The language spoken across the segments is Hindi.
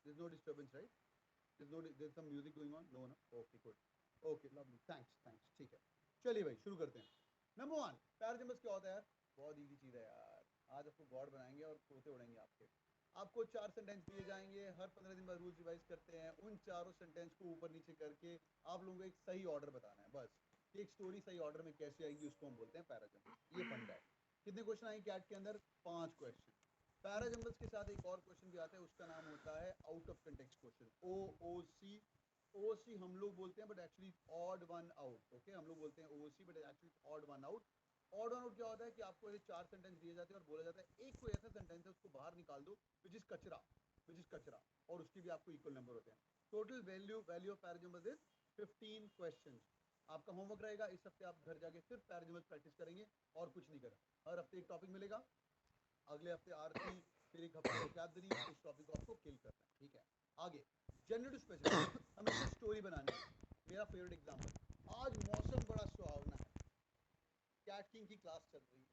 There's no disturbance, right? There's some music going on? No, no? Okay, good. Okay, lovely. Thanks. ठीक है. चलिए भाई शुरू करते हैं. नंबर 1, पैराजम्बस क्या होता है यार? बहुत इजी चीज़ है यार. आज आपको गॉड बनाएंगे और तोते उड़ेंगे आपके. आपको 4 सेंटेंस दिए जाएंगे. हर 15 दिन बाद रूल्स रिवाइज करते हैं. उन चारों सेंटेंस को ऊपर नीचे करके आप लोगों को एक सही ऑर्डर बताना है बस. एक स्टोरी सही ऑर्डर में कैसे आएगी उसको हम बोलते हैं पैराजम्बस. ये फंडा है. कितने क्वेश्चन आएंगे कैट के अंदर? 5 क्वेश्चन. पैराजम्बस के साथ एक और क्वेश्चन भी आता है, उसका नाम होता है out of context question. OOC हम लोग बोलते हैं but actually odd one out. Okay, हम लोग बोलते हैं OOC but actually odd one out. Odd one out क्या होता है कि आपको ऐसे 4 सेंटेंस दिए जाते हैं और बोला जाता है एक कोई ऐसा सेंटेंस है उसको बाहर निकाल दो विच इज कचरा और उसके भी आपको इक्वल नंबर होते हैं. Total value of parajumbles is 15 questions. आपका होमवर्क रहेगा इस हफ्ते आप घर जाके सिर्फ पैराजम्बस प्रैक्टिस करेंगे और कुछ नहीं करें. हर हफ्ते एक टॉपिक मिलेगा. अगले हफ्ते आरती, फिर एक हफ्ते वोकैबुलरी. इस टॉपिक को आपको किल करना है. ठीक है, आगे जनरल टू स्पेसिफिक हमें एक स्टोरी बनानी है. मेरा फेवरेट एग्जांपल, आज मौसम बड़ा सुहावना है. कैट किंग की क्लास चल रही है.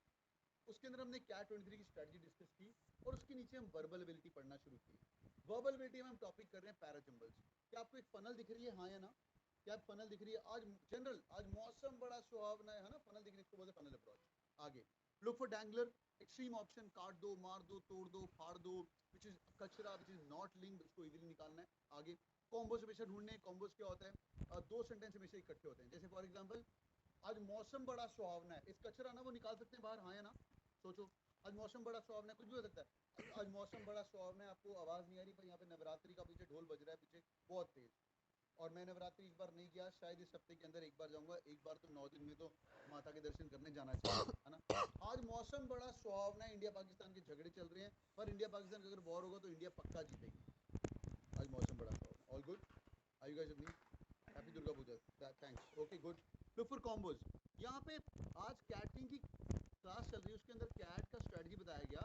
उसके अंदर हमने कैट 23 की स्ट्रेटजी डिस्कस की और उसके नीचे हम वर्बल एबिलिटी पढ़ना शुरू की. वर्बल एबिलिटी में हम टॉपिक कर रहे हैं पैराजम्बल्स. क्या आपको एक फनल दिख रही है? हाँ या ना? क्या फनल दिख रही है? आज जनरल, आज मौसम बड़ा सुहावना है ना? फनल दिख रही है, इसको बोलते हैं फनल अप्रोच. आगे look for dangler, extreme option, काट दो, मार दो, तोड़ दो, फाड़ दो, विच इज कचरा, विच इज नॉट लिंक्ड, उसको इजीली निकालना है. आगे कॉम्बोस हमेशा ढूंढने. कॉम्बोस क्या होता है? दो सेंटेंस हमेशा इकट्ठे होते हैं. जैसे फॉर एग्जांपल, आज मौसम बड़ा सुहावना है. इस कचरा ना वो निकाल सकते हैं बाहर, हाँ या ना? सोचो, आज मौसम बड़ा सुहावना है, कुछ भी हो सकता है. आज मौसम बड़ा सुहावना है. आपको आवाज नहीं आ रही पर यहाँ पे नवरात्रि का पीछे ढोल बज रहा है पीछे बहुत तेज. और मैं नवरात्रि इस बार नहीं गया, शायद इस हफ्ते के अंदर एक बार जाऊंगा. एक बार तो 9 दिन में तो माता के दर्शन करने जाना चाहिए, है ना? आज मौसम बड़ा सुहावना है. इंडिया पाकिस्तान के झगड़े चल रहे हैं पर इंडिया पाकिस्तान का अगर वॉर होगा तो इंडिया पक्का जीतेगी. आज मौसम बड़ा सुहावना. All good? Are you guys with me? Happy Durga Puja. Thanks. Okay, good. Look for combos. यहाँ पे आज कैटिंग की क्लास चल रही है, उसके अंदर कैट का स्ट्रेटजी बताया गया.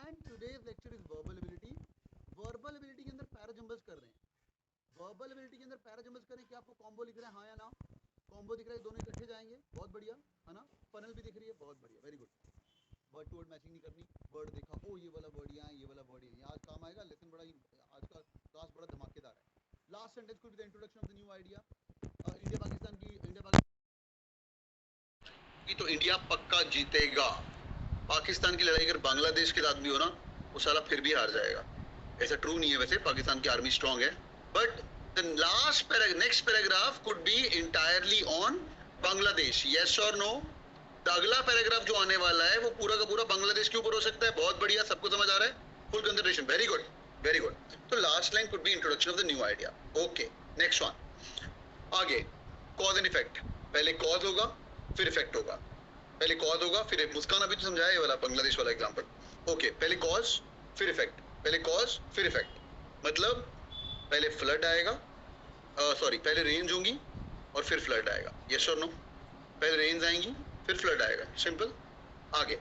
And today's lecture is verbal ability. Verbal ability के अंदर पैराजम्बल्स कर रहे हैं. वर्बल एबिलिटी के अंदर पैराजम्बल्स करें. क्या आपको कॉम्बो लिख रहा है? हाँ या ना? कॉम्बो दिख रहा है, दोनों इकट्ठे जाएंगे. बहुत बढ़िया, है ना? फनल भी दिख रही है, बहुत बढ़िया, very good. Word to word matching नहीं करनी. वर्ड देखा, ओ ये वाला वर्ड यहाँ, ये वाला वर्ड यहाँ, आज काम आएगा. लेसन बड़ा ही, आज का क्लास बड़ा धमाकेदार है. Last sentence could be the introduction of the new idea. India Pakistan की तो इंडिया पक्का जीतेगा. पाकिस्तान की लड़ाई अगर बांग्लादेश के साथ भी हो ना, वो साला फिर भी हार जाएगा. ऐसा ट्रू नहीं है वैसे, पाकिस्तान की आर्मी स्ट्रांग है. But the next paragraph could be entirely on Bangladesh. Yes और नो? तो अगला पैराग्राफ जो आने वाला है वो पूरा का पूरा बांग्लादेश के ऊपर हो सकता है. बहुत बढ़िया, सबको समझ आ रहा है? Full concentration. Very good, very good. तो last line could be introduction of the new idea. Okay, next one. आगे कॉज एंड इफेक्ट. पहले कॉज होगा फिर इफेक्ट होगा. पहले कॉज होगा फिर मुस्कान अभी तो समझाया ये वाला बांग्लादेश वाला एग्जांपल. ओके, पहले कॉज फिर इफेक्ट. पहले कॉज फिर इफेक्ट. मतलब पहले फ्लड आएगा, सॉरी पहले रेंज होंगी और फिर फ्लड आएगा. यस और नो? पहले रेंज आएंगी फिर फ्लड आएगा. सिंपल. आगे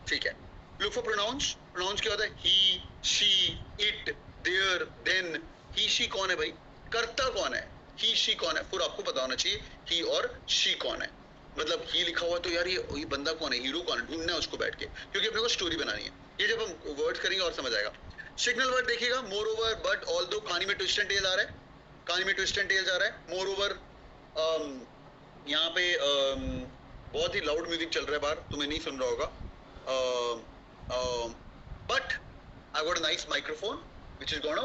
ठीक है. Look for pronounce. प्रोनाउंस क्या होता है? He, she, it, there, then. He she कौन है भाई? कर्ता कौन है? ही शी कौन है? फिर आपको पता होना चाहिए ही और शी कौन है. मतलब ही लिखा हुआ तो यार ये बंदा कौन है, हीरो कौन है, ढूंढना है उसको बैठ के, क्योंकि अपने को स्टोरी बनानी है. ये जब हम वर्ड्स करेंगे और समझ आएगा. सिग्नल वर्ड देखिएगा. More over, but, although. कहानी में ट्विस्ट एंड टेल आ रहा है. कहानी में ट्विस्ट एंड टेल जा रहा है. मोर ओवर, यहाँ पे बहुत ही लाउड म्यूजिक चल रहा है बाहर, तुम्हें नहीं सुन रहा होगा. But I got a nice microphone which is gonna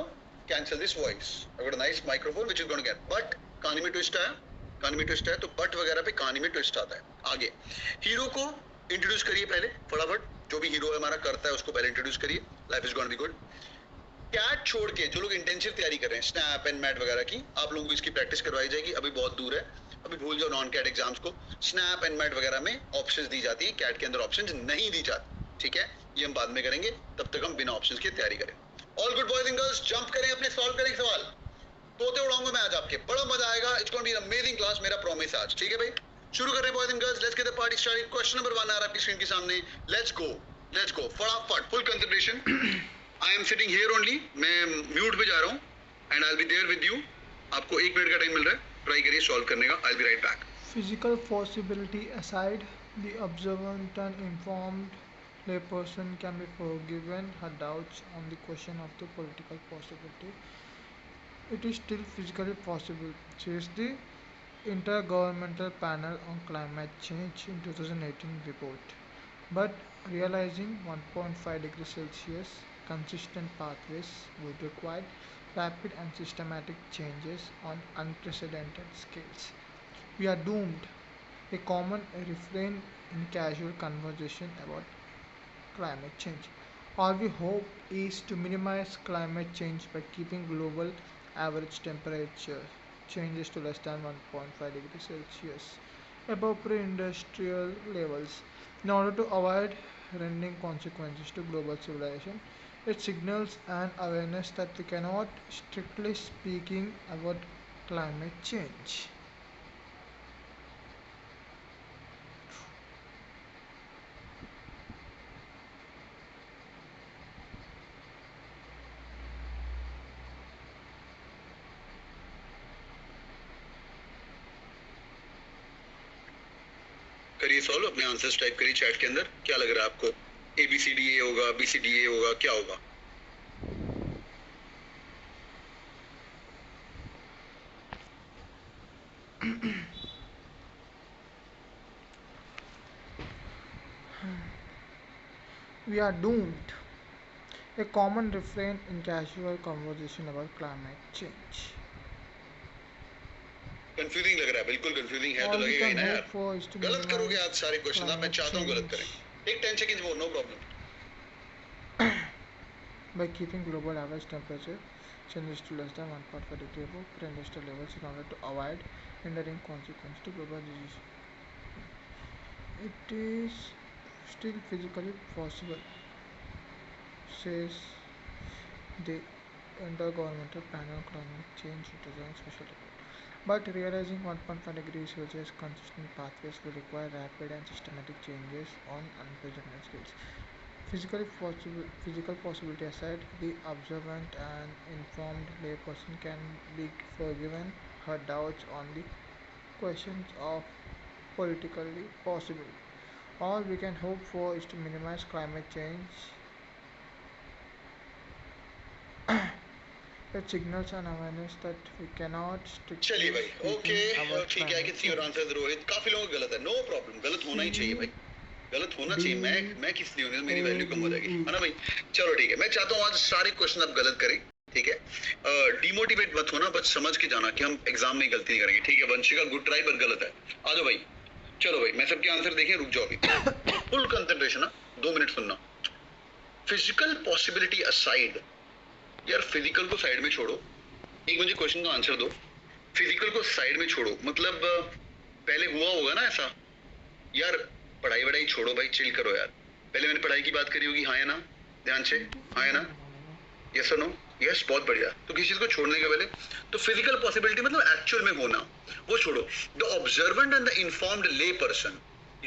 cancel this voice. I got a nice microphone which is gonna get. But कहानी में ट्विस्ट आया, कहानी में ट्विस्ट है तो बट वगैरह पे कहानी में ट्विस्ट आता है. आगे हीरो को इंट्रोड्यूस करिए पहले फटाफट. जो भी हीरो है हमारा करता है उसको पहले इंट्रोड्यूस करिए. Life is gonna be good. Cat छोड़ के जो लोग इंटेंसिव तैयारी कर रहे हैं स्नैप एंड मैट वगैरह की, आप लोगों को इसकी प्रैक्टिस करवाई जाएगी. अभी बहुत दूर है, अभी भूल जाओ नॉन कैट एग्जाम्स को. स्नैप एंड मैट वगैरह में ऑप्शंस दी जाती है, कैट के अंदर ऑप्शंस नहीं दी जाती. ठीक है, ये हम बाद में करेंगे, तब तक हम बिना ऑप्शंस की तैयारी करें. All good boys and girls, jump करें, अपने सॉल्व करें सवाल. तोते उड़ाऊंगा मैं आज आपके, बड़ा मजा आएगा. It's gonna be an amazing class, मेरा प्रॉमिस आज. ठीक है भाई, शुरू कर रहे हैं boys and girls. Let's get the party started. Question number 1 आ रहा है आपकी स्क्रीन के सामने. लेट्स गो फटाफट, full concentration. I am sitting here only. मैं म्यूट पे जा रहा हूँ and I will be there with you. आपको 1 मिनट का टाइम मिल रहा है, ट्राई करिए सॉल्व करने का. आई will B right back. Physical possibility aside, the observant and informed layperson can be forgiven her doubts on the question of the political possibility. It is still physically possible, says the Intergovernmental Panel on Climate Change in 2018 report. But realizing 1.5 degrees Celsius consistent pathways would require rapid and systematic changes on unprecedented scales. We are doomed, a common refrain in casual conversation about climate change. All we hope is to minimize climate change by keeping global average temperature changes to less than 1.5 degrees Celsius above pre-industrial levels in order to avoid rending consequences to global civilization. It signals an awareness that we cannot, strictly speaking, avoid climate change. करिए सॉल्व, अपने आंसर्स टाइप करिए चैट के अंदर, क्या लग रहा है आपको? ABCDA होगा, BCDA होगा, क्या होगा? We are doomed, a common refrain in casual conversation about climate change. Confusing लग रहा है, बिल्कुल कंफ्यूजिंग है तो All we लगेगा ही can ना hope यार। for is to गलत करोगे minimize आज सारे क्वेश्चन, मैं climate चाहता हूँ गलत change करें। Take 10 seconds more, no problem. by keeping global average temperature changes to less than 1.5 degree above pre-industrial levels in order to avoid hindering consequences to global disease. It is still physically possible, says the Intergovernmental Panel on Climate Change in 2000 special report. But realizing 1.5 degrees Celsius consistent pathways will require rapid and systematic changes on unprecedented scales. Physical possibility aside, the observant and informed layperson can be forgiven her doubts on the questions of politically possible. All we can hope for is to minimize climate change. It signals an awareness that we cannot चलिए strictly भाई, ओके speaking avoid ठीक है, आई climate can see your change. Answer Rohit. काफी लोगों का गलत है, नो प्रॉब्लम, गलत होना ही चाहिए भाई, C गलत होना चाहिए। D मैं किस लिए हूँ, मेरी A वैल्यू कम हो B जाएगी, E. है ना भाई? चलो ठीक है, मैं चाहता हूँ आज सारे क्वेश्चन आप गलत करें, ठीक है? डिमोटिवेट मत होना, बस समझ के जाना कि हम एग्जाम में गलती नहीं करेंगे, ठीक है? वंशिका गुड ट्राई पर गलत है। आ जाओ भाई, चलो भाई, मैं सबके आंसर देखें, रुक जाओ अभी, फुल कंसंट्रेशन, 2 मिनट सुनना। फिजिकल पॉसिबिलिटी असाइड, यार फिजिकल को साइड में छोड़ो, एक मुझे क्वेश्चन का आंसर दो। फिजिकल को साइड में छोड़ो मतलब पहले हुआ होगा ना ऐसा, यार पढ़ाई वढ़ाई छोड़ो भाई, चिल करो यार। पहले मैंने पढ़ाई की बात करी होगी, हाँ या ना? ध्यान से, हाँ या ना? यस और नो? यस, बहुत बढ़िया। तो किसी चीज को छोड़ने के पहले तो फिजिकल पॉसिबिलिटी मतलब एक्चुअल में होना, वो छोड़ो। The observant and the informed ले पर्सन,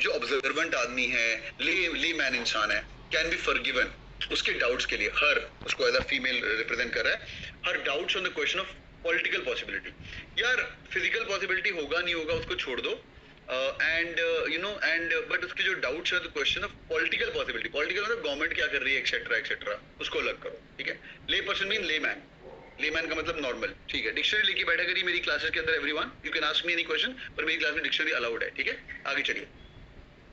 जो ऑब्जर्वेंट आदमी है, ले मैन इंसान है, कैन बी फॉरगिवन उसके डाउट्स के लिए। हर उसको एज अ फीमेल रिप्रेजेंट कर रहा है, her doubts on the question of political possibility. यार फिजिकल पॉसिबिलिटी होगा नहीं होगा उसको छोड़ दो, and you know and but उसके जो डाउट्स है, the question of political possibility, political मतलब गवर्नमेंट क्या कर रही है एक्सेट्रा एक्सेट्रा, उसको अलग करो, ठीक है? ले पर्सन मीन ले मैन, लेमैन का मतलब नॉर्मल, ठीक है? डिक्शनरी लेके बैठा करिए मेरी क्लासेस के अंदर everyone, you can ask me any question, पर मेरी क्लास में डिक्शनरी अलाउड है, ठीक है? आगे चलिए।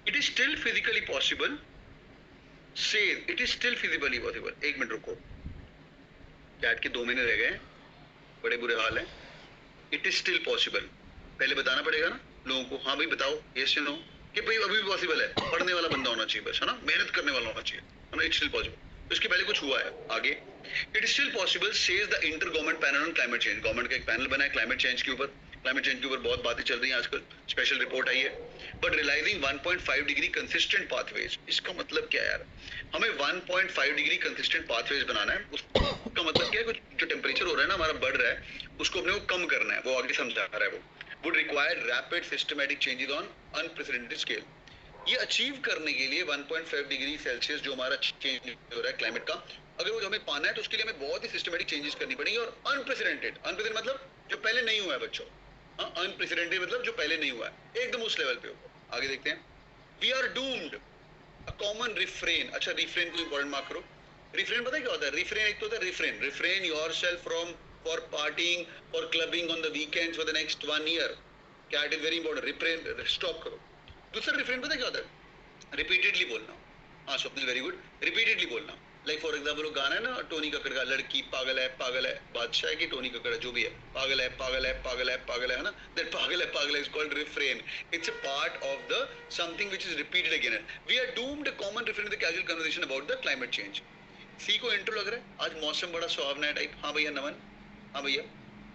It is still physically possible, say it is still feasibly possible. एक मिनट रुको, चैट के 2 महीने रह गए, बड़े बुरे हाल है। इट इज स्टिल पॉसिबल, पहले बताना पड़ेगा ना लोगों को, हाँ भाई बताओ, यस या नो, कि भाई अभी भी पॉसिबल है। पढ़ने वाला बंदा होना चाहिए बस, है ना? मेहनत करने वाला होना चाहिए, है ना? It's still possible. इसके पहले कुछ हुआ है आगे। It is still possible says the inter government panel on climate change, government का एक पैनल बना है क्लाइमेट चेंज के ऊपर। क्लाइमेट चेंज के ऊपर बहुत बातें चल रही हैं आजकल, स्पेशल रिपोर्ट आई है। But realising 1.5 degree consistent pathways, इसका मतलब क्या है यार? हमें 1.5 डिग्री कंसिस्टेंट पाथवेज बनाना है। उसका मतलब क्या है? जो टेम्परेचर हो रहा है ना हमारा बढ़ रहा है, उसको अपने को कम करना है, वो आगे समझा रहा है वो। Would require rapid systematic changes on unprecedented scale. ये अचीव करने के लिए 1.5 डिग्री सेल्सियस जो हमारा चेंज हो रहा है क्लाइमेट का, अगर वो हमें पाना है तो उसके लिए हमें बहुत ही सिस्टमैटिक चेंजेस करनी पड़ेंगी। और अनप्रेसिडेंटेड मतलब जो पहले नहीं हुआ है बच्चों, अनप्रेसिडेंटेड मतलब जो पहले नहीं हुआ है, एकदम उस लेवल पे होगा। आगे देखते हैं। We are doomed, a common refrain, अच्छा रिफ्रेन को इंपॉर्टेंट मार्क करो। रिफ्रेन पता है क्या होता है? रिफ्रेन एक तो होता है refrain yourself from for partying for clubbing on the weekends for the next 1 year, क्या it is very important, refrain stop करो। दूसरा रिफ्रेन पता है क्या होता है? रिपीटेडली बोलना। हाँ स्वप्निल वेरी गुड, रिपीटेडली बोलना। लाइक फॉर एग्जाम्पल वो गाना है ना टोनी कक्कड़ का, लड़की पागल है बादशाह है कि टोनी कक्कड़ है जो भी है, पागल है पागल है पागल है पागल है ना, दैट पागल है is called refrain. It's a part of the something which is repeated again. We are doomed a common refrain in the casual conversation about the climate change. C को इंट्रो लग रहा है, आज मौसम बड़ा सुहावना है टाइप, हाँ भैया नमन, हाँ भैया,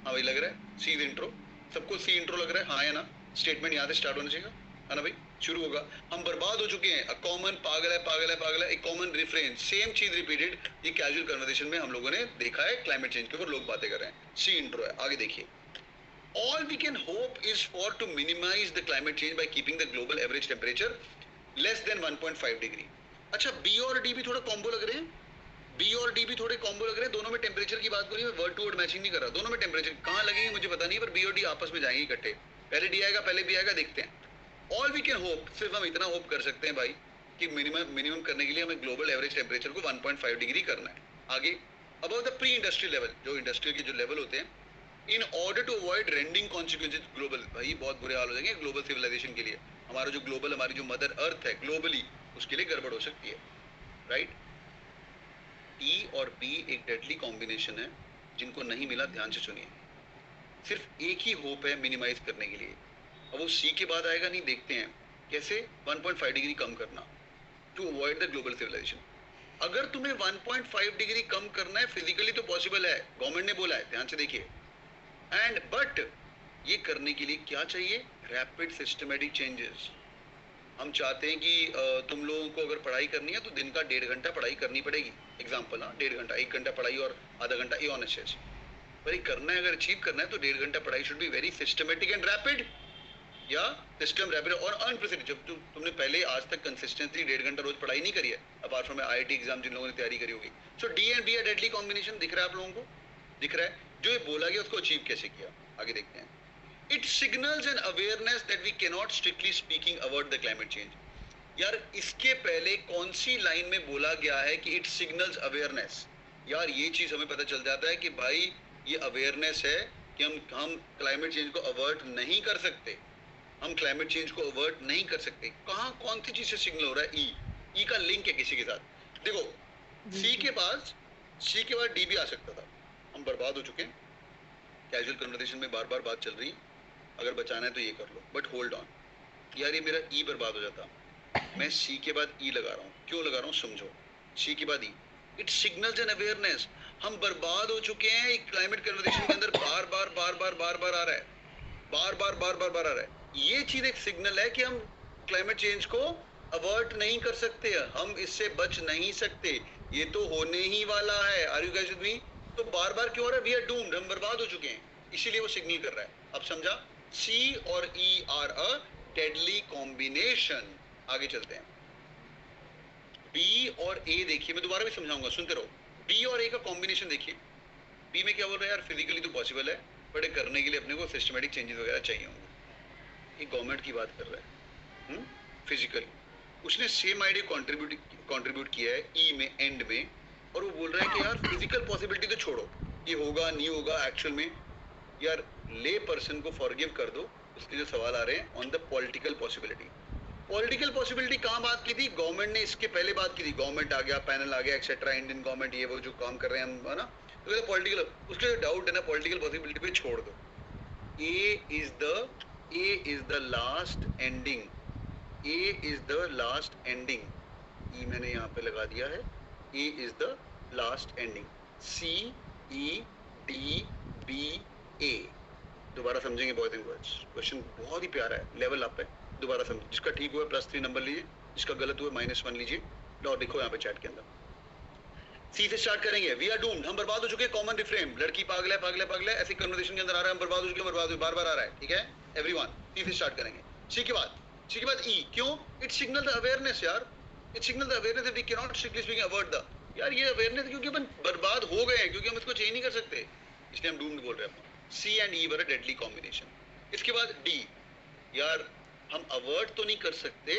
हाँ भाई लग रहा है सी इंट्रो, सबको सी इंट्रो लग रहा है, हाँ या ना? स्टेटमेंट यहाँ से स्टार्ट होना चाहिए, है ना भाई? शुरू होगा, हम बर्बाद हो चुके हैं, अ कॉमन पागल है पागल है पागल है, एक कॉमन रिफ्रेन, सेम चीज रिपीटेड, ये कैजुअल कन्वर्सेशन में हम लोगों ने देखा है, क्लाइमेट चेंज के ऊपर लोग बातें कर रहे हैं, सी इंट्रो है। आगे देखिए, all we can hope is for to minimize the climate change by keeping the global average temperature less than 1.5 degree. अच्छा बी और डी भी थोड़ा कॉम्बो लग रहे हैं, बी और डी भी थोड़े कॉम्बो लग रहे हैं, दोनों में टेम्परेचर की बात करी, मैं वर्ड टू वर्ड मैचिंग नहीं कर रहा, दोनों में टेम्परेचर कहाँ लगेगी मुझे पता नहीं, पर बी और डी आपस में जाएंगे इकट्ठे, पहले डी आएगा पहले बी आएगा, देखते हैं। ऑल वी कैन होप, सिर्फ हम इतना होप कर सकते हैं भाई कि मिनिमम करने के लिए हमें ग्लोबल एवरेज टेम्परेचर को 1.5 डिग्री करना है। आगे, above the pre industrial level, जो इंडस्ट्रियल के जो लेवल होते हैं, in order to avoid rending consequences global, भाई बहुत बुरे हाल हो जाएंगे ग्लोबल सिविलाइजेशन के लिए, हमारा जो ग्लोबल, हमारी जो मदर अर्थ है ग्लोबली, उसके लिए गड़बड़ हो सकती है, राइट? टी और बी एक डेडली कॉम्बिनेशन है, जिनको नहीं मिला ध्यान से सुनिए, सिर्फ एक ही होप है मिनिमाइज करने के लिए, अब वो सी के बाद आएगा नहीं, देखते हैं कैसे 1.5 डिग्री कम करना to avoid the global civilisation. अगर तुम्हें 1.5 डिग्री कम करना है फिजिकली तो पॉसिबल है, गवर्नमेंट ने बोला है, ध्यान से देखिए, एंड बट ये करने के लिए क्या चाहिए? Rapid systematic changes. हम चाहते हैं कि तुम लोगों को अगर पढ़ाई करनी है तो दिन का 1.5 घंटा पढ़ाई करनी पड़ेगी, एग्जाम्पल, हाँ 1.5 घंटा, 1 घंटा पढ़ाई और आधा घंटा ए ऑन एस, भाई करना है, अगर अचीव करना है तो 1.5 घंटा पढ़ाई should be very systematic and rapid, या सिस्टम रैपिड और अनप्रेसिडेंटेड। जब तुमने पहले आज तक कंसिस्टेंटली 1.5 घंटा रोज पढ़ाई नहीं करी है, अपार्ट फ्रॉम आईआईटी एग्जाम जिन लोगों ने तैयारी करी होगी, so D and B a deadly combination, दिख रहा है आप लोगों को? दिख रहा है? जो ये बोला गया उसको अचीव कैसे किया, आगे देखते हैं। It signals an awareness that we can not strictly speaking about the climate change. यार इसके पहले कौन सी लाइन में बोला गया है कि इट सिग्नल्स अवेयरनेस? यार ये चीज हमें पता चल जाता है कि भाई ये अवेयरनेस है कि हम क्लाइमेट चेंज को अवॉइड नहीं कर सकते, हम क्लाइमेट चेंज को अवॉइड नहीं कर सकते। कहाँ कौन सी चीज से सिग्नल हो रहा है? ई का लिंक है किसी के साथ, देखो सी के बाद डी भी आ सकता था, हम बर्बाद हो चुके हैं, कैजुअल कन्वर्सेशन में बार बार बात चल रही, अगर बचाना है तो ये कर लो, बट होल्ड ऑन यार, ये मेरा ई बर्बाद हो जाता, मैं सी के बाद ई लगा रहा हूँ, क्यों लगा रहा हूँ समझो, सी के बाद ई, इट सिग्नल्स एन अवेयरनेस, हम बर्बाद हो चुके हैं, एक क्लाइमेट कन्वर्सेशन के अंदर बार बार आ रहा है, बार आ रहा है, ये चीज एक सिग्नल है कि हम क्लाइमेट चेंज को अवॉइड नहीं कर सकते, हम इससे बच नहीं सकते, ये तो होने ही वाला है, are you guys with me? तो बार बार क्यों हो रहा है? वी आर डूम्ड, हम बर्बाद हो चुके हैं, इसीलिए वो सिग्नल कर रहा है, अब समझा? सी और E are a deadly combination. आगे चलते हैं, बी और ए देखिए, मैं दोबारा भी समझाऊंगा, सुनते रहो, बी और ए का कॉम्बिनेशन देखिए, बी में क्या बोल रहा है? यार फिजिकली तो पॉसिबल है, बट करने के लिए अपने को सिस्टमेटिक चेंजेस वगैरह चाहिए होंगे, ये गवर्नमेंट की बात कर रहा है, फिजिकली उसने सेम आइडिया कंट्रीब्यूट किया है ई में, एंड में, और वो बोल रहा है कि यार फिजिकल पॉसिबिलिटी तो छोड़ो, ये होगा नहीं होगा एक्चुअल में, यार ले पर्सन को फॉरगिव कर दो, उसके जो सवाल आ रहे हैं on the political possibility. Political possibility कहाँ बात की थी? गवर्नमेंट ने इसके पहले बात की थी, गवर्नमेंट आ गया, पैनल आ गया, एक्सेट्रा, इंडियन गवर्नमेंट, ये वो जो काम कर रहे हैं हम, है ना, तो पॉलिटिकल, उसके जो डाउट है ना पॉलिटिकल पॉसिबिलिटी पे छोड़ दो। A is the last ending, A is the last ending, E मैंने यहाँ पे लगा दिया है, A is the last ending, C E D B A, दोबारा समझेंगे बॉयज एंड गर्ल्स, क्वेश्चन बहुत ही प्यारा है, लेवल अप है, दोबारा समझ, जिसका ठीक हुआ +3 नंबर लीजिए, जिसका गलत हुआ -1 लीजिए, लो देखो यहाँ पे चैट के अंदर। सी से स्टार्ट करेंगे, वी आर डूम्ड, हम बर्बाद हो चुके हैं, कॉमन रिफ्रेम, लड़की पागल है पागल है पागल है, ऐसे कन्वर्सेशन के अंदर आ रहा है, हम बर्बाद हो चुके हैं, बर्बाद बार बार आ रहा है, ठीक है एवरीवन। सी से स्टार्ट करेंगे, सी के बाद ई, क्यों? इट सिग्नल द अवेयरनेस, यार it signal the awareness that we can not strictly speaking avoid the, यार ये अवेयरनेस क्योंकि अपन बर्बाद हो गए हैं, क्योंकि हम इसको चेंज नहीं कर सकते, इसलिए हम डूम्ड बोल रहे हैं। C and E were a deadly combination. इसके बाद डी, यार हम अवॉइड तो नहीं कर सकते,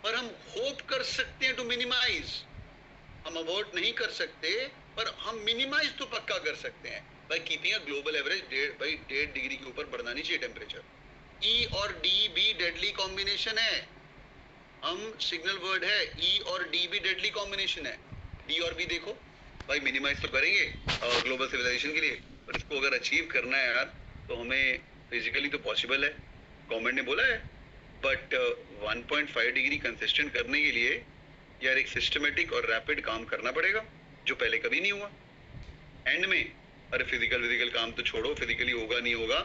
पर हम होप कर सकते हैं टू मिनिमाइज. हम अवॉइड नहीं कर सकते, पर हम मिनिमाइज तो पक्का कर सकते हैं by keeping a global average 1.5 degree के ऊपर बढ़ना नहीं चाहिए टेम्परेचर. ई और डी भी डेडली कॉम्बिनेशन है. हम सिग्नल वर्ड है, ई और डी भी डेडली कॉम्बिनेशन है. डी और बी देखो भाई, मिनिमाइज तो करेंगे ग्लोबल सिविलाइजेशन के लिए, पर इसको अगर अचीव करना है यार, तो हमें फिजिकली तो पॉसिबल है, गवर्नमेंट ने बोला है, बट 1.5 डिग्री कंसिस्टेंट करने के लिए यार एक सिस्टमेटिक और रैपिड काम करना पड़ेगा, जो पहले कभी नहीं हुआ. एंड में अरे फिजिकल काम तो छोड़ो, फिजिकली होगा नहीं होगा,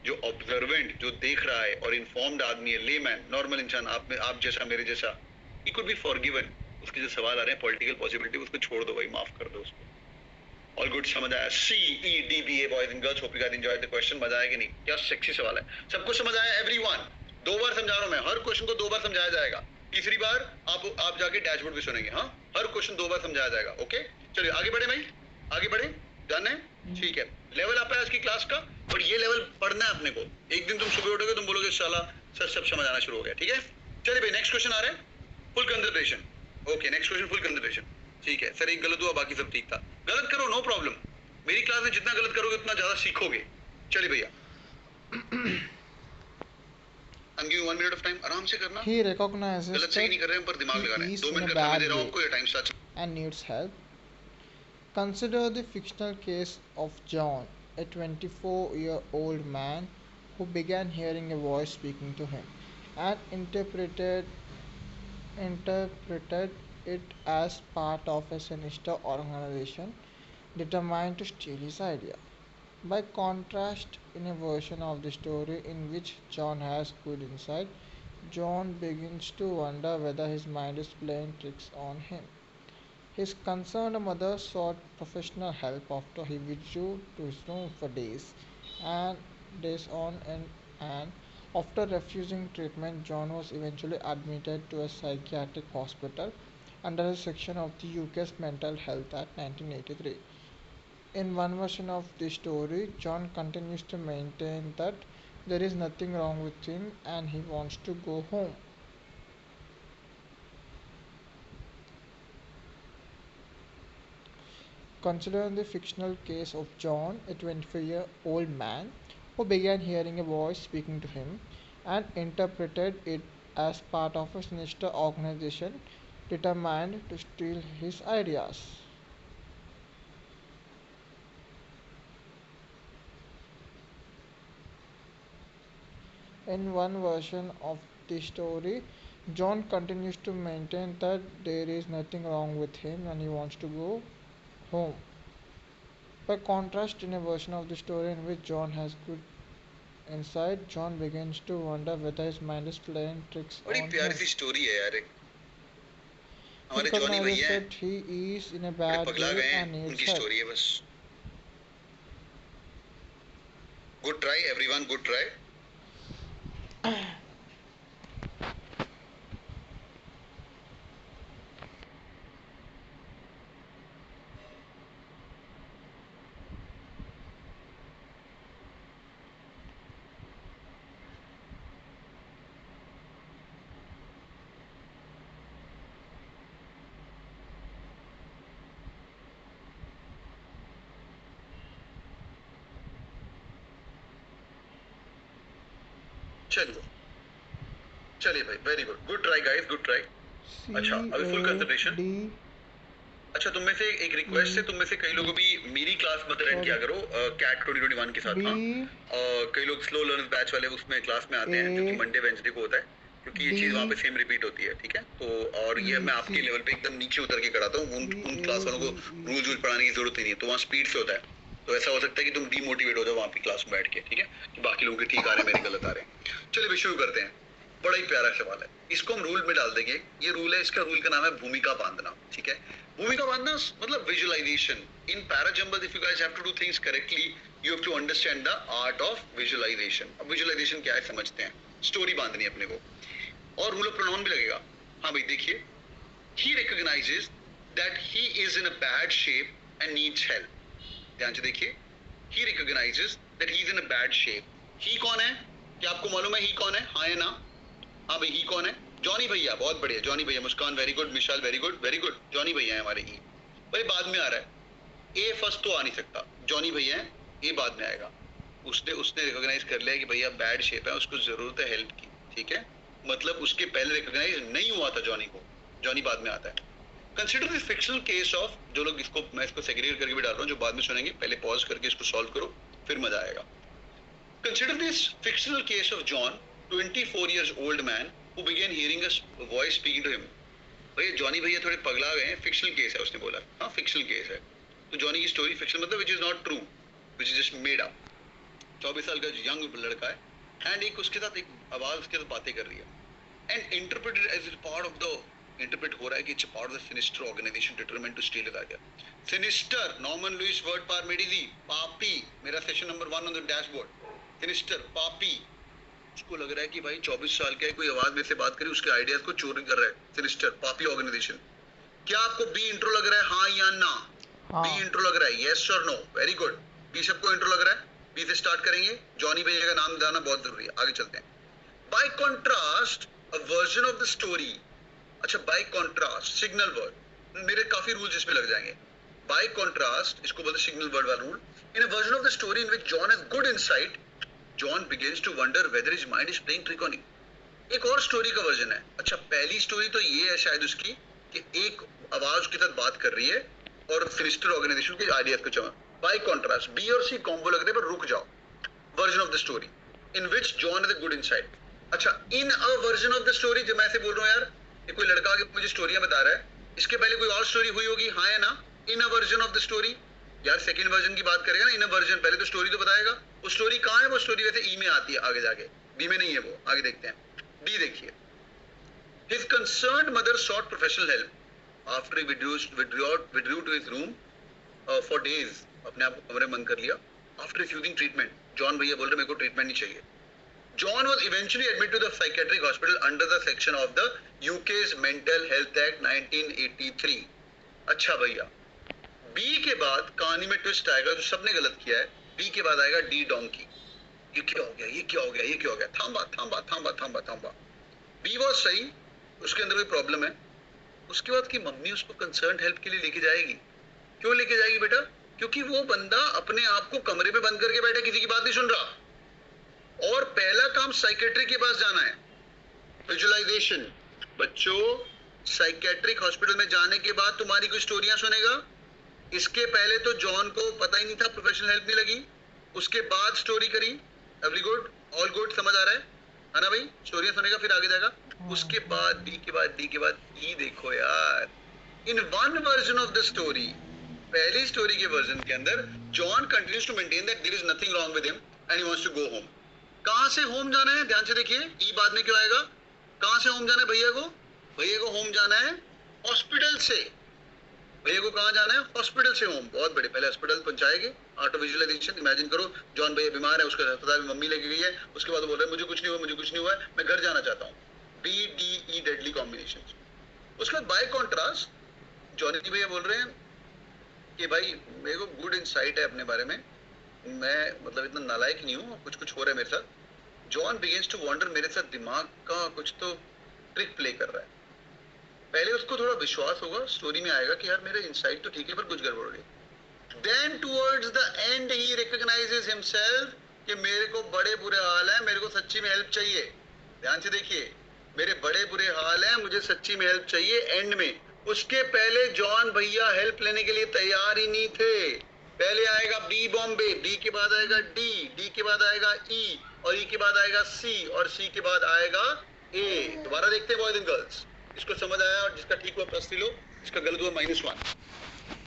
जो ऑब्जर्वेंट, जो देख रहा है और इन्फॉर्म्ड आदमी है, लेमैन, नॉर्मल इंसान, आप जैसा मेरे जैसा, ही कुड बी फॉरगिवन. उसके जो सवाल आ रहे हैं पॉलिटिकल पॉसिबिलिटी, उसको छोड़ दो भाई, माफ कर दो उसको. ऑल गुड, समझ आया? CEDBA boys and girls, hope you guys enjoyed the question. मजा आया कि नहीं? क्या सेक्सी सवाल है. सबको समझ आया? एवरीवन? 2 बार समझा रहा हूं मैं, हर क्वेश्चन को 2 बार समझाया जाएगा. तीसरी बार आप जाके डैशबोर्ड पे सुनेंगे. हाँ, हर क्वेश्चन 2 बार समझाया जाएगा. ओके, चलिए आगे बढ़े भाई, आगे बढ़े. डन है? ठीक है. लेवल आप है आज की क्लास का, और ये लेवल पढ़ना है अपने को. एक दिन तुम सुबह उठोगे, तुम बोलोगे साला सर सब समझ आना शुरू हो गया. ठीक है, चलिए भाई नेक्स्ट क्वेश्चन आ रहा है. Full consideration. Okay, next question full consideration. ठीक है सर, एक गलत हुआ, बाकी सब ठीक था. गलत करो, नो प्रॉब्लम. मेरी क्लास में जितना गलत करोगे उतना ज्यादा सीखोगे. चलिए भैया, I'm giving 1 minute of time. आराम से करना. He recognizes गलत सही नहीं कर रहे हैं, पर दिमाग लगा रहे हैं. 2 मिनट का समय दे रहा हूं आपको, ये time start and needs help. Consider the fictional case of John, a 24-year-old man who began hearing a voice speaking to him and interpreted it as part of a sinister organization determined to steal his idea. By contrast, in a version of the story in which John has good insight, John begins to wonder whether his mind is playing tricks on him. His concerned mother sought professional help after he withdrew to his room for days on end, and after refusing treatment, John was eventually admitted to a psychiatric hospital under a section of the UK's Mental Health Act 1983. In one version of the story, John continues to maintain that there is nothing wrong with him and he wants to go home. Consider the fictional case of John, a 24-year-old man who began hearing a voice speaking to him and interpreted it as part of a sinister organization determined to steal his ideas. In one version of the story, John continues to maintain that there is nothing wrong with him and he wants to go home. By contrast, in a version of the story in which John has good insight, John begins to wonder whether his mind is playing tricks बड़ी on प्यारी him. सी स्टोरी है यार. He हमारे जॉनी recognizes भैया हैं, that he is in a बड़े bad पगला way गए हैं, and needs उनकी help. स्टोरी है बस. Good try everyone, good try. चलिए चलिए भाई, very good, good try guys, good try. अच्छा, अभी फुल कंसंट्रेशन. CAD अच्छा, तुम में से एक रिक्वेस्ट है, तुम में से कई लोगों भी मेरी क्लास मत अटेंड किया करो कैट 2021 के साथ. हाँ, कई लोग स्लो लर्नर्स बैच वाले उसमें क्लास में आते हैं, जो कि मंडे वेंसडे को होता है, क्योंकि ये चीज वहाँ पे सेम रिपीट होती है. ठीक है, तो और ये मैं आपके लेवल पे एकदम नीचे उतर के कराता हूँ. उन क्लास वालों को रूल पढ़ाने की जरूरत ही नहीं है, तो वहाँ स्पीड से होता है. तो ऐसा हो सकता है कि तुम डीमोटिवेट हो जाओ वहाँ पे क्लास में बैठ के. ठीक है, कि बाकी लोगों के ठीक आ रहे हैं, मेरे गलत आ रहे हैं. चलिए भी शुरू करते हैं. बड़ा ही प्यारा सवाल है, इसको हम रूल में डाल देंगे. ये रूल है, इसका रूल का नाम है भूमिका बांधना. ठीक है, भूमिका बांधना मतलब visualization. In parajumble if you guys have to do things correctly, you have to understand the art of visualization. अब विजुअलाइजेशन क्या है समझते हैं. स्टोरी बांधनी है अपने को, और रूल ऑफ प्रोनाउन भी लगेगा. हाँ भाई देखिए, he recognizes that he is in a bad shape and needs help. ध्यान से देखिए, he recognizes that he is in a bad shape. he कौन है? क्या आपको मालूम है he कौन है? हाँ या ना? हाँ भाई he कौन है? जॉनी भैया बहुत बढ़िया, जॉनी भैया, Muskan very good, Vishal very good, very good, Johnny भैया है हमारे। ई भाई बाद में आ रहा है, ए फर्स्ट तो आ नहीं सकता, जॉनी भैया है, ए बाद में आएगा। उसने उसने रिकॉग्नाइज कर लिया कि भैया बैड शेप है, उसको जरूरत है हेल्प की, ठीक है, मतलब उसके पहले रिकॉग्नाइज नहीं हुआ था जॉनी को, जॉनी बाद में आता है। Consider this fictional case of, जो लोग इसको, मैं इसको सेग्रीगेट करके भी डाल रहा हूँ, जो बाद में सुनेंगे, पहले पॉज करके इसको सॉल्व करो, फिर मजा आएगा। Consider this fictional case of John, 24 years old man who began hearing a voice speaking to him. भैया जॉनी भैया थोड़े पगला गए हैं, फिक्शनल केस है, उसने बोला, हाँ फिक्शनल केस है, तो जॉनी की स्टोरी फिक्शनल मतलब which is not true, which is just made up. 24 साल का यंग लड़का है, एंड एक उसके साथ एक आवाज उसके साथ बातें कर रही है, and interpreted as part of the, interpret हो रहा है कि it's part of the sinister organisation determined to steal आ गया। Sinister, Norman Lewis Word Power made easy, पापी, मेरा session number 1 on the dashboard, sinister, पापी। उसको लग रहा है कि भाई 24 साल का है, कोई आवाज में से बात करी, उसके आइडियाज को चोरी कर रहा है, सिनिस्टर, पापी ऑर्गेनाइजेशन। क्या आपको बी इंट्रो लग रहा है, हाँ या ना? बी इंट्रो लग रहा है, यस और नो? वेरी गुड, बी सबको इंट्रो लग रहा है, बी से स्टार्ट करेंगे। जॉनी भैया का नाम जाना बहुत जरूरी है, आगे चलते हैं। Bye contrast a version of the story, अच्छा बाय कॉन्ट्रास्ट सिग्नल वर्ड, मेरे काफी रूल्स इसमें लग जाएंगे। बाय कॉन्ट्रास्ट, इसको बोलते सिग्नल वर्ड वाला rule. In a version of the story in which John has good insight, John begins to wonder whether his mind is playing trick on him. एक और स्टोरी का वर्जन है। अच्छा पहली स्टोरी तो ये है शायद उसकी कि एक आवाज के साथ बात कर रही है और सिनिस्टर ऑर्गेनाइजेशन के आइडियाज को चमा। बाय कॉन्ट्रास्ट बी और सी कॉम्बो लग रहे हैं, पर रुक जाओ। Version of the story in which John has a good insight. अच्छा इन अ वर्जन ऑफ द स्टोरी, जब मैं ऐसे बोल रहा हूँ यार, ये कोई लड़का आके मुझे स्टोरियां बता रहा है, इसके पहले कोई और स्टोरी हुई होगी, हाँ या ना? इन अ वर्जन ऑफ द स्टोरी, यार सेकंड वर्जन की बात करेगा ना, इन अ वर्जन, पहले तो स्टोरी तो बताएगा। वो स्टोरी कहाँ है? वो स्टोरी वैसे ई में आती है आगे जाके, बी में नहीं है वो, आगे देखते हैं। डी देखिए, his concerned mother sought professional help after he withdrew to his room for days, अपने आप को कमरे में बंद कर लिया। after refusing treatment, जॉन भैया बोल रहे मेरे को ट्रीटमेंट नहीं चाहिए। John was eventually admitted to the psychiatric hospital under the section of the UK's Mental Health Act 1983। अच्छा भैया, बी के बाद कहानी में ट्विस्ट आएगा, जो सबने गलत किया है। बी के बाद आएगा डी डोंकी। ये क्या हो गया, ये क्या हो गया, ये क्या हो गया? थांबा थांबा थांबा थांबा थांबा। बी बहुत सही, उसके अंदर कोई प्रॉब्लम है। उसके बाद की मम्मी उसको कंसर्न हेल्प के लिए लेके जाएगी। क्यों लेके जाएगी बेटा? क्योंकि वो बंदा अपने आप को कमरे में बंद करके बैठा, किसी की बात नहीं सुन रहा, और पहला काम साइकेट्रिक के पास जाना है, विजुअलाइजेशन। बच्चों साइकेट्रिक हॉस्पिटल में जाने के बाद तुम्हारी कोई स्टोरियां सुनेगा। इसके पहले तो जॉन को पता ही नहीं था, प्रोफेशनल हेल्प नहीं लगी, उसके बाद स्टोरी करी। एवरी गुड, ऑल गुड, समझ आ रहा है ना भाई? स्टोरियां सुनेगा फिर आगे जाएगा। उसके बाद बी के बाद डी के बाद ई देखो यार, in one version of the story, पहली स्टोरी के वर्जन के अंदर John continues to maintain that there is nothing wrong with him and he wants to go home. कहां से होम जाना है? ध्यान से देखिए, ई बाद में क्यों आएगा? कहां से होम जाना है भैया को? भैया को होम जाना है हॉस्पिटल से। भैया को कहां जाना है? हॉस्पिटल से होम। बहुत बड़े, पहले हॉस्पिटल पहुंचाएंगे, आर्ट ऑफ विजुअलाइजेशन। इमेजिन करो जॉन भैया बीमार है, उसका अस्पताल में मम्मी लेके गई है, उसके बाद बोल रहे हैं मुझे कुछ नहीं हुआ, मुझे कुछ नहीं हुआ है, मैं घर जाना चाहता हूँ। B D E deadly combination. उसके बाद बाय कॉन्ट्रास्ट जॉनी भैया बोल रहे हैं कि भाई मेरे को गुड इनसाइट है अपने बारे में, मैं मतलब इतना नालायक नहीं हूँ, कुछ कुछ हो रहा है मेरे साथ। जॉन बिगिंस टू वंडर, मेरे साथ दिमाग का कुछ तो ट्रिक प्ले कर रहा है। पहले उसको थोड़ा विश्वास होगा, स्टोरी में आएगा कि यार मेरा इनसाइट तो ठीक है पर कुछ गड़बड़ हो गई। Then towards the end he recognises himself कि मेरे को बड़े बुरे हाल है, मेरे को सच्ची में हेल्प चाहिए। ध्यान से देखिए, मेरे बड़े बुरे हाल हैं, मुझे सच्ची में हेल्प चाहिए। एंड में, उसके पहले जॉन भैया हेल्प लेने के लिए तैयार ही नहीं थे। पहले आएगा बी बॉम्बे, बी के बाद आएगा डी, डी के बाद आएगा ई, और ई के बाद आएगा सी, और सी के बाद आएगा ए। दोबारा देखते हैं बॉयज एंड गर्ल्स, इसको समझ आया और जिसका ठीक हुआ प्लस लो, जिसका गलत हुआ -1।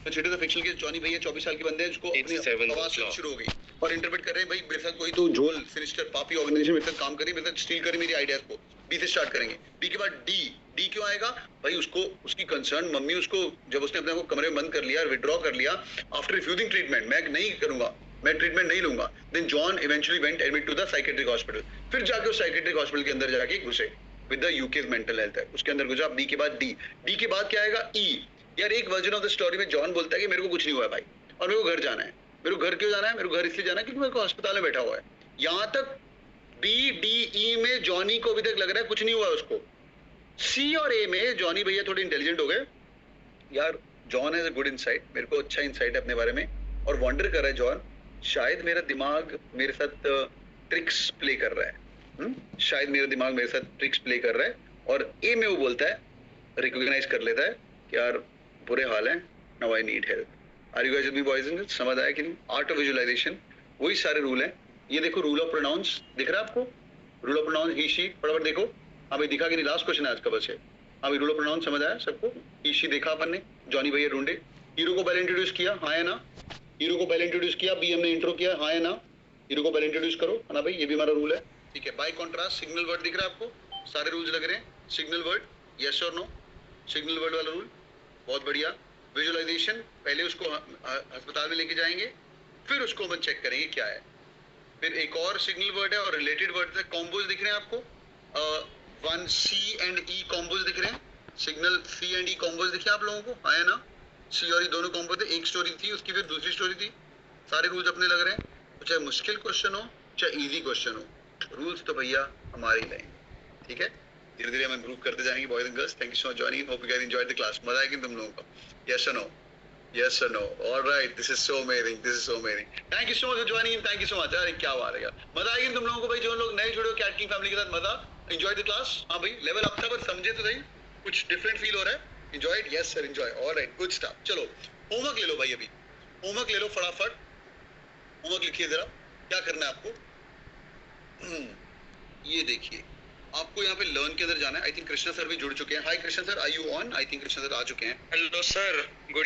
छोटे तो फिक्शनल के जॉनी भैया 24 साल के बंदे हैं, जिसको अपनी आवाज शुरू हो गई और इंटरप्रेट कर रहे हैं भाई मेरे साथ कोई तो झोल सिनिस्टर पापी ऑर्गेनाइजेशन मेरे साथ काम कर रही है, मेरे साथ स्टील करी मेरी आइडियाज को। बी से स्टार्ट करेंगे। बी के बाद डी, डी क्यों आएगा भाई? उसको उसकी कंसर्न मम्मी, उसको जब उसने अपने आप को कमरे में बंद कर लिया, विड्रॉ कर लिया आफ्टर रिफ्यूजिंग ट्रीटमेंट, मैं नहीं करूंगा, मैं ट्रीटमेंट नहीं लूंगा। Then John eventually went admit to the psychiatric hospital. फिर जाके उस साइकेट्रिक हॉस्पिटल के अंदर जाके घुसे with the UK's mental health है, उसके अंदर घुसा। बी के बाद डी, डी के बाद क्या आएगा? ई। यार एक वर्जन ऑफ द स्टोरी में जॉन बोलता है कि मेरे को कुछ नहीं हुआ है भाई, और मेरे को घर जाना है। मेरे को घर क्यों जाना है? मेरे को घर इसलिए जाना है क्योंकि मेरे को अस्पताल में बैठा हुआ है। यहां तक बी डी ई में जॉनी को अभी तक लग रहा है कुछ नहीं हुआ उसको, सी और ए में जॉनी भैया थोड़े इंटेलिजेंट हो गए यार। John has a good insight, मेरे को अच्छा इनसाइट है अपने बारे में, और वंडर कर रहा है जॉन शायद मेरा दिमाग मेरे साथ ट्रिक्स प्ले कर रहा है। शायद मेरा दिमाग मेरे साथ ट्रिक्स प्ले कर रहा है। और ए में वो बोलता है, रिकॉग्नाइज कर लेता है कि यार बुरे हाल हैं, now I need help. Are you guys with me boys and girls? समझ आया कि नहीं? आर्ट ऑफ विजुअलाइजेशन वही सारे रूल हैं। ये देखो रूल ऑफ प्रोनाउंस दिख रहा है आपको? Rule of pronouns he she, फटाफट देखो। हाँ भाई दिखा कि नहीं? लास्ट क्वेश्चन है आज का बस है। हाँ भाई रूल ऑफ प्रोनाउंस समझ आया सबको? ही शी देखा अपन ने, जॉनी भैया ढूंढे। हीरो को पहले इंट्रोड्यूस किया, हाँ है ना? हीरो को पहले इंट्रोड्यूस किया, बी हमने इंट्रो किया, हाँ है ना? हीरो को पहले इंट्रोड्यूस करो, है ना भाई? ये भी हमारा रूल है, ठीक है। बाय कॉन्ट्रास्ट सिग्नल वर्ड दिख रहा है आपको? सारे रूल्स लग रहे हैं। सिग्नल वर्ड, यस और नो, सिग्नल वर्ड वाला रूल, बहुत बढ़िया। विजुअलाइजेशन, पहले उसको अस्पताल में लेके जाएंगे, फिर उसको हम चेक करेंगे क्या है। फिर एक और सिग्नल वर्ड है और रिलेटेड वर्ड है, कॉम्बोज दिख रहे हैं आपको? One C and E combos दिख रहे हैं? Signal C and E combos दिखे आप लोगों को? हाँ है ना? सी और ई दोनों कॉम्बो थे, एक स्टोरी थी उसकी फिर दूसरी स्टोरी थी। सारे रूल्स अपने लग रहे हैं, तो चाहे मुश्किल क्वेश्चन हो चाहे इजी क्वेश्चन हो, रूल्स तो भैया हमारे ही लाइन, ठीक है। धीरे धीरे हम इम्प्रूव करते जाएंगे boys and girls. Thank you so much joining, hope you guys enjoyed the class. मजा आएगी तुम लोगों को? यस और no? Yes or no? All right, this is so amazing. This is so amazing. Thank you so much for joining in. Thank you so much. अरे क्या बात है यार, मजा आएगी तुम लोगों को भाई, जो लोग नए जुड़े हो कैट किंग फैमिली के साथ। मजा, enjoy the class? हाँ भाई लेवल अप था पर समझे तो सही, कुछ डिफरेंट फील हो रहा है? Enjoy it? Yes sir, enjoy. All right, good stuff. चलो होमवर्क ले लो भाई, अभी होमवर्क ले लो फटाफट। होमवर्क लिखिए जरा, क्या करना है आपको। ये देखिए, आपको यहाँ पे लर्न के अंदर जाना है। आई थिंक कृष्णा सर भी जुड़ चुके हैं। Hi Krishna sir, are you on? I think Krishna sir आ चुके हैं। Hello sir, good